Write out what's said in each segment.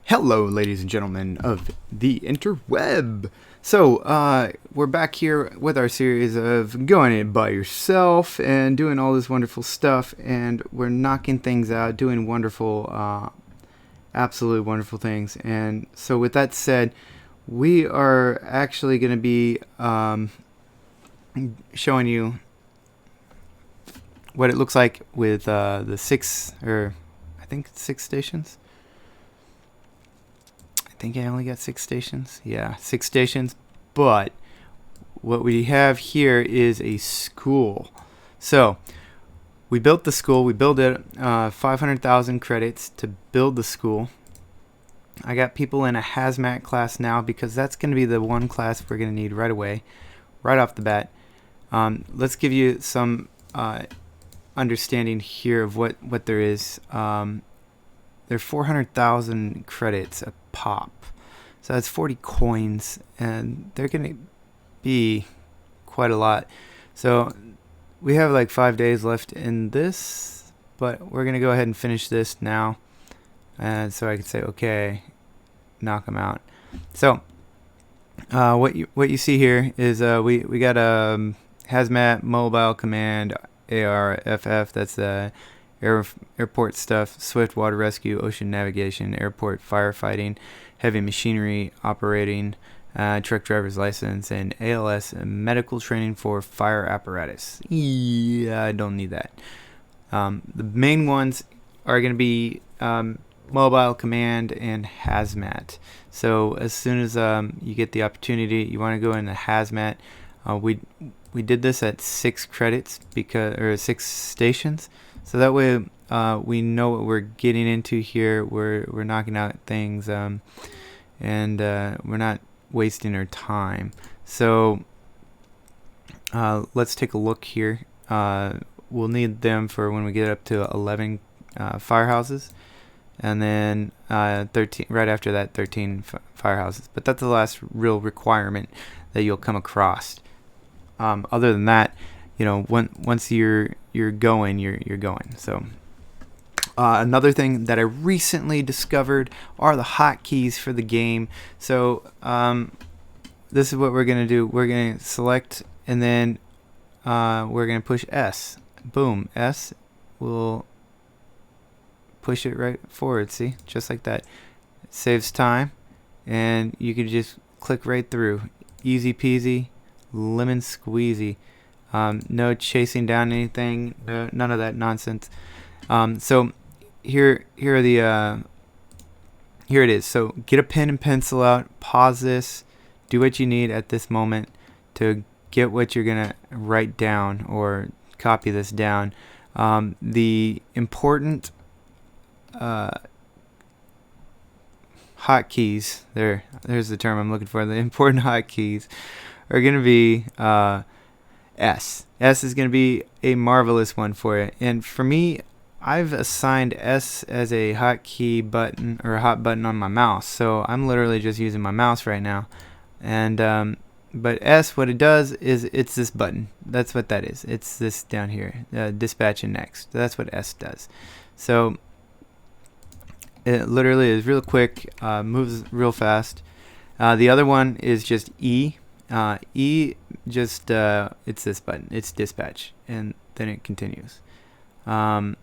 Hello, ladies and gentlemen of the interweb. So, we're back here with our series of going it by yourself and doing all this wonderful stuff, and we're knocking things out, doing wonderful, absolutely wonderful things. And so, with that said, we are actually going to be showing you what it looks like with the I think it's 6 stations. I think I only got 6 stations. Yeah, 6 stations. But what we have here is a school. So we built the school. We built it 500,000 credits to build the school. I got people in a HAZMAT class now because that's going to be the one class we're going to need right away, right off the bat. Let's give you some understanding here of what there is. They're 400,000 credits a pop. So that's 40 coins, and they're going to be quite a lot. So we have like 5 days left in this, but we're going to go ahead and finish this now. And so I can say, okay, knock them out. So what you see here is we got a HAZMAT mobile command ARFF. That's the airport stuff, swift water rescue, ocean navigation, airport firefighting, heavy machinery operating, truck driver's license, and ALS medical training for fire apparatus. Yeah, I don't need that. The main ones are going to be mobile command and HAZMAT. So as soon as you get the opportunity, you want to go into HAZMAT. We did this at 6 credits or 6 stations. So that way we know what we're getting into here. We're knocking out things, and we're not wasting our time. So let's take a look here. We'll need them for when we get up to 11 firehouses, and then 13 right after that, 13 firehouses. But that's the last real requirement that you'll come across. Other than that, you know, once you're going, you're going. So another thing that I recently discovered are the hotkeys for the game. So this is what we're gonna do. We're gonna select, and then we're gonna push S. Boom, S will push it right forward. See, just like that. It saves time, and you can just click right through. Easy peasy, lemon squeezy. No chasing down anything, none of that nonsense. So here it is. So get a pen and pencil out, pause this, do what you need at this moment to get what you're gonna write down or copy this down. The important hotkeys, there's the term I'm looking for. The important hotkeys are gonna be S. S is going to be a marvelous one for you. And for me, I've assigned S as a hotkey button or a hot button on my mouse. So I'm literally just using my mouse right now. And but S, what it does is it's this button. That's what that is. It's this down here, dispatch and next. That's what S does. So it literally is real quick, moves real fast. The other one is just E. E just it's this button, it's dispatch, and then it continues. Now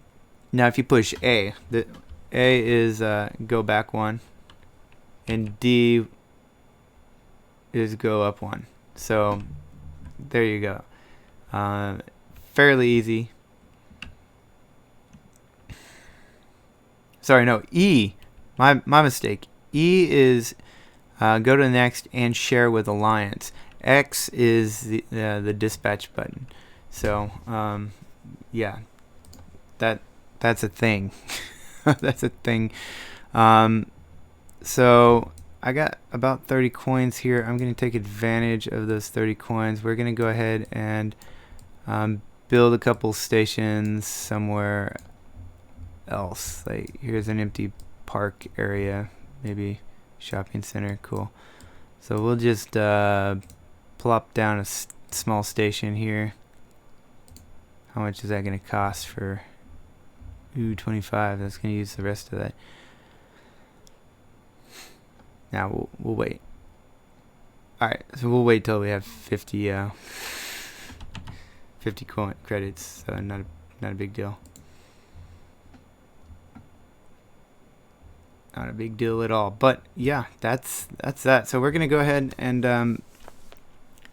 if you push A, the A is go back 1, and D is go up 1. So there you go. Fairly easy. Sorry, no, E, my mistake. E is go to the next and share with Alliance. X is the dispatch button. So yeah, that's a thing. That's a thing. So I got about 30 coins here. I'm going to take advantage of those 30 coins. We're going to go ahead and build a couple stations somewhere else. Like here's an empty park area, maybe shopping center. Cool. So we'll just plop down a small station here. How much is that going to cost for 25? That's going to use the rest of that. Now we'll wait. All right, so we'll wait till we have 50 credits. So not a big deal. Not a big deal at all. But yeah, that's that. So we're gonna go ahead and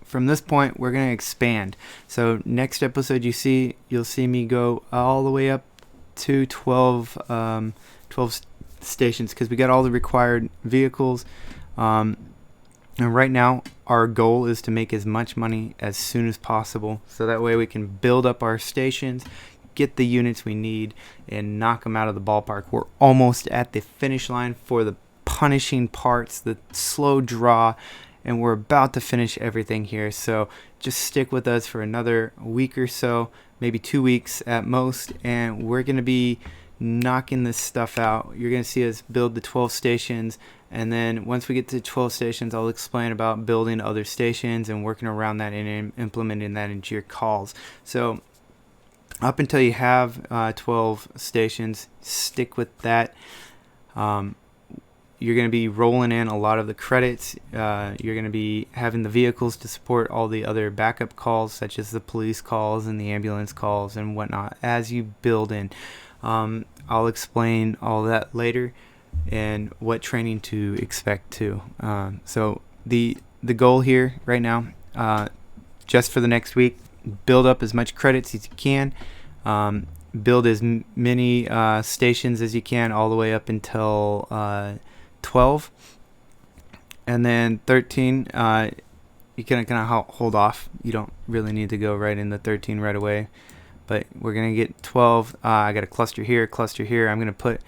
from this point we're gonna expand. So next episode you'll see me go all the way up to 12 stations, because we got all the required vehicles. And right now our goal is to make as much money as soon as possible, so that way we can build up our stations, get the units we need, and knock them out of the ballpark. We're almost at the finish line for the punishing parts, the slow draw, and we're about to finish everything here. So just stick with us for another week or so, maybe 2 weeks at most, and we're going to be knocking this stuff out. You're going to see us build the 12 stations, and then once we get to 12 stations, I'll explain about building other stations and working around that and implementing that into your calls. So up until you have 12 stations, stick with that. You're going to be rolling in a lot of the credits. You're going to be having the vehicles to support all the other backup calls, such as the police calls and the ambulance calls and whatnot, as you build in. I'll explain all that later and what training to expect too. So the goal here right now, just for the next week, build up as much credits as you can. Build as many stations as you can, all the way up until 12, and then 13 you can kind of hold off. You don't really need to go right into 13 right away, but we're gonna get 12. I got a cluster here, I'm gonna put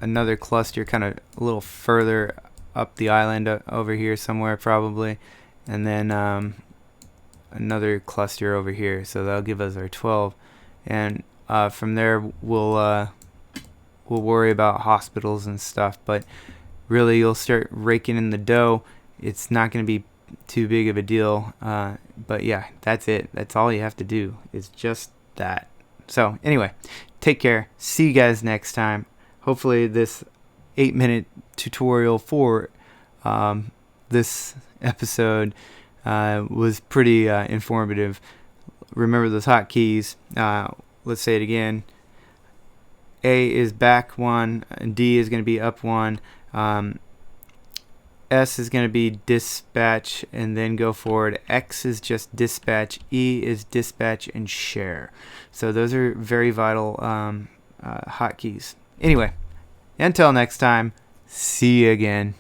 another cluster kind of a little further up the island over here somewhere probably, and then another cluster over here. So that'll give us our 12, and from there we'll worry about hospitals and stuff, but really you'll start raking in the dough. It's not going to be too big of a deal, but yeah, that's it. That's all you have to do, is just that. So anyway, take care. See you guys next time. Hopefully this 8-minute tutorial for this episode was pretty informative. Remember those hotkeys. Let's say it again. A is back 1, D is going to be up 1, S is going to be dispatch and then go forward, X is just dispatch, E is dispatch and share. So those are very vital hotkeys. Anyway, until next time, see you again.